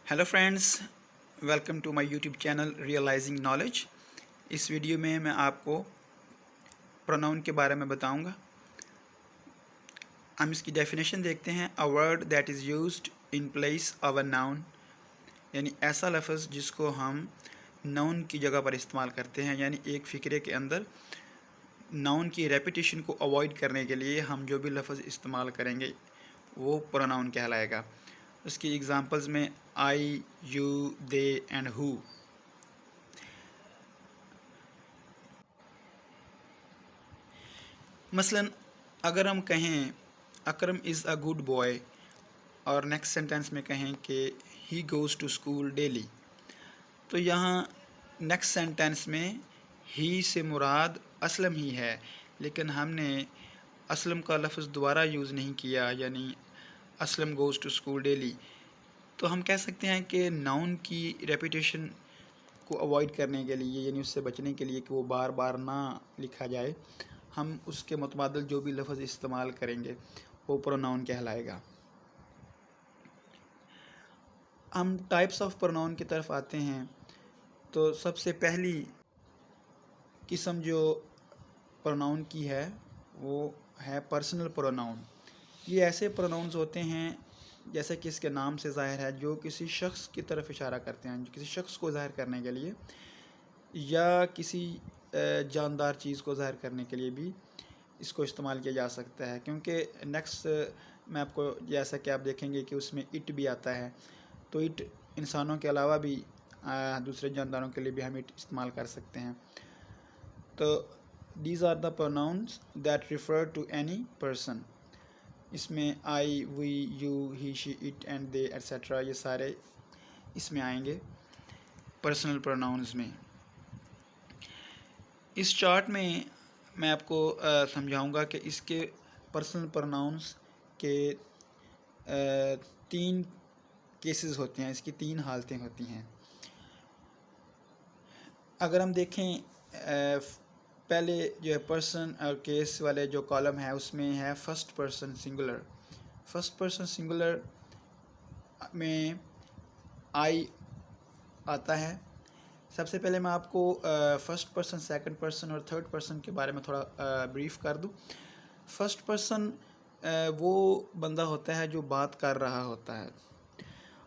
Hello friends, welcome to my YouTube channel realising knowledge. इस वीडियो में मैं आपको प्रोनाउन के बारे में बताऊंगा। हम इसकी डेफिनेशन देखते हैं। A word that is used in place of a noun, यानी ऐसा लफ्ज़ जिसको हम नाउन की जगह पर इस्तेमाल करते हैं। यानी एक फ़िक्रे के अंदर नाउन की रेपिटेशन को अवॉइड करने के लिए हम जो भी लफ्ज़ इस्तेमाल करेंगे वो प्रोनाउन कहलाएगा। उसकी एग्ज़ाम्पल्स में I, you, they and who. मसलन अगर हम कहें Akram is a good boy और नेक्स्ट सेंटेंस में कहें कि he goes to school daily, तो यहाँ नेक्स्ट सेंटेंस में ही से मुराद असलम ही है, लेकिन हमने असलम का लफ्ज़ दोबारा यूज़ नहीं किया, यानी Aslam goes to school daily. तो हम कह सकते हैं कि नाउन की रेपिटेशन को अवॉइड करने के लिए, यानी उससे बचने के लिए कि वो बार बार ना लिखा जाए, हम उसके मुतबादिल जो भी लफ्ज़ इस्तेमाल करेंगे वो प्रोनाउन कहलाएगा। हम टाइप्स ऑफ प्रोनाउन की तरफ आते हैं। तो सबसे पहली किस्म जो प्रोनाउन की है वो है पर्सनल प्रोनाउन। ये ऐसे प्रोनाउंस होते हैं, जैसे कि इसके नाम से ज़ाहिर है, जो किसी शख्स की तरफ इशारा करते हैं, किसी शख्स को ज़ाहिर करने के लिए या किसी जानदार चीज़ को ज़ाहिर करने के लिए भी इसको इस्तेमाल किया जा सकता है। क्योंकि नेक्स्ट मैं आपको, जैसा कि आप देखेंगे कि उसमें इट भी आता है, तो इट इंसानों के अलावा भी दूसरे जानदारों के लिए भी हम इट इस्तेमाल कर सकते हैं। तो these are the pronouns that refer to any person. इसमें I, we, you, he, she, it and they etcetera, ये सारे इसमें आएंगे पर्सनल प्रोनाउंस में। इस चार्ट में मैं आपको समझाऊंगा कि इसके पर्सनल प्रोनाउंस के 3 केसेस होते हैं, इसकी 3 हालतें होती हैं। अगर हम देखें पहले जो है पर्सन और केस वाले जो कॉलम है उसमें है first person singular. First person singular में आई आता है। सबसे पहले मैं आपको फर्स्ट पर्सन, सेकंड पर्सन और थर्ड पर्सन के बारे में थोड़ा ब्रीफ कर दूं। फर्स्ट पर्सन वो बंदा होता है जो बात कर रहा होता है,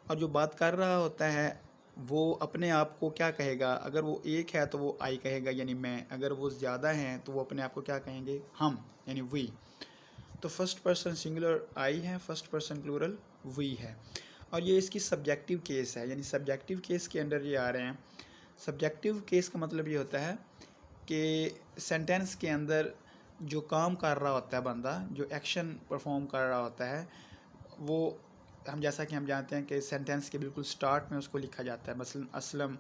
और जो बात कर रहा होता है वो अपने आप को क्या कहेगा। अगर वो एक है तो वो आई कहेगा, यानी मैं। अगर वो ज़्यादा हैं तो वो अपने आप को क्या कहेंगे, हम, यानी वी। तो फर्स्ट पर्सन सिंगुलर आई है, फर्स्ट पर्सन प्लूरल वी है। और ये इसकी सब्जेक्टिव केस है, यानी सब्जेक्टिव केस के अंडर ये आ रहे हैं। सब्जेक्टिव केस का मतलब ये होता है कि सेंटेंस के अंदर जो काम कर रहा होता है बंदा, जो एक्शन परफॉर्म कर रहा होता है, वो हम, जैसा कि हम जानते हैं कि सेंटेंस के बिल्कुल स्टार्ट में उसको लिखा जाता है। मसलन असलम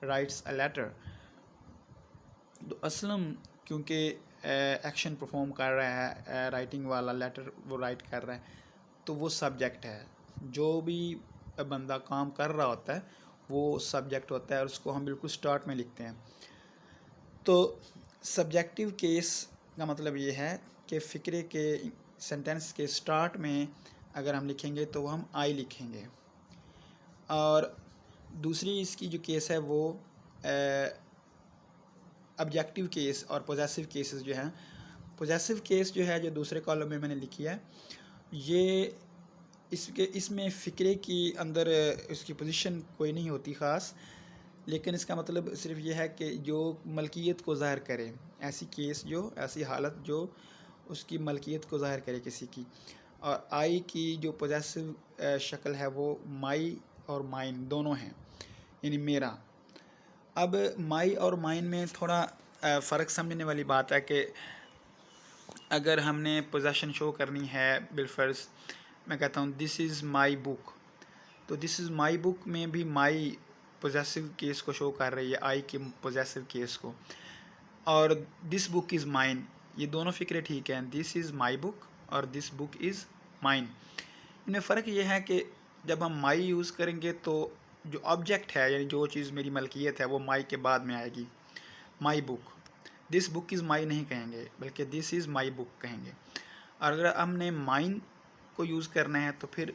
राइट्स अ लेटर, तो असलम क्योंकि एक्शन परफॉर्म कर रहा है, राइटिंग वाला लेटर वो राइट कर रहा है, तो वो सब्जेक्ट है। जो भी बंदा काम कर रहा होता है वो सब्जेक्ट होता है, और उसको हम बिल्कुल स्टार्ट में लिखते हैं। तो सब्जेक्टिव केस का मतलब ये है कि फ़िक्रे के सेंटेंस के स्टार्ट में अगर हम लिखेंगे तो हम आई लिखेंगे। और दूसरी इसकी जो केस है वो ऑब्जेक्टिव केस और पोजेसिव केसेस जो हैं। पोजेसिव केस जो है, जो दूसरे कॉलम में मैंने लिखी है, ये इसमें फ़िक्रे की अंदर इसकी पोजीशन कोई नहीं होती ख़ास, लेकिन इसका मतलब सिर्फ ये है कि जो मलकियत को ज़ाहिर करे, ऐसी केस जो, ऐसी हालत जो उसकी मलकियत को ज़ाहिर करे किसी की। और आई की जो पोजेसिव शक्ल है वो माई और माइन दोनों हैं, यानी मेरा। अब माई और माइन में थोड़ा फ़र्क समझने वाली बात है कि अगर हमने पोजेशन शो करनी है, बिलफर्ज मैं कहता हूँ दिस इज़ माई बुक, तो दिस इज़ माई बुक में भी माई पोजेसिव केस को शो कर रही है, आई के पोजेसिव केस को। और दिस बुक इज़ माइन, ये दोनों फ़िक्रे ठीक हैं, दिस इज़ माई बुक और दिस बुक इज़ माइन। इनमें फ़र्क ये है कि जब हम माई यूज़ करेंगे तो जो ऑब्जेक्ट है, यानी जो चीज़ मेरी मलकियत है, वो माई के बाद में आएगी, my book. This book is my नहीं कहेंगे, बल्कि दिस इज़ माई बुक कहेंगे। और अगर हमने माइन को यूज़ करना है तो फिर